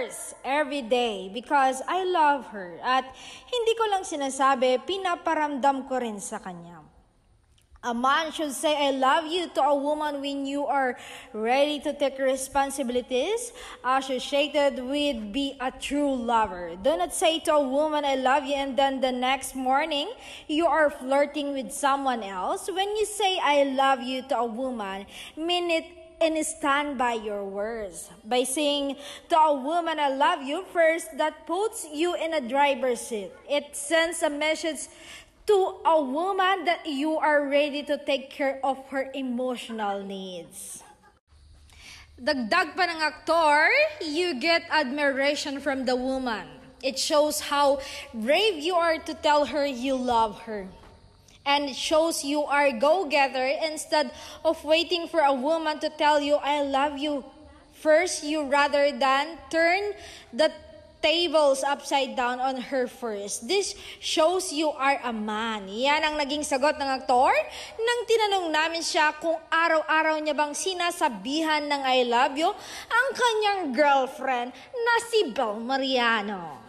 course, every day because I love her. At hindi ko lang sinasabi, pinaparamdam ko rin sa kanya. A man should say, I love you to a woman when you are ready to take responsibilities associated with be a true lover. Do not say to a woman, I love you, and then the next morning, you are flirting with someone else. When you say, I love you to a woman, mean it and stand by your words. By saying to a woman, I love you, first, that puts you in a driver's seat. It sends a message to a woman that you are ready to take care of her emotional needs. Dagdag pa ng aktor, you get admiration from the woman. It shows how brave you are to tell her you love her. And it shows you are go-getter instead of waiting for a woman to tell you, I love you. First, you rather than turn the tables upside down on her first. This shows you are a man. Yan ang naging sagot ng aktor nang tinanong namin siya kung araw-araw niya bang sinasabihan ng I love you ang kanyang girlfriend na si Bel Mariano.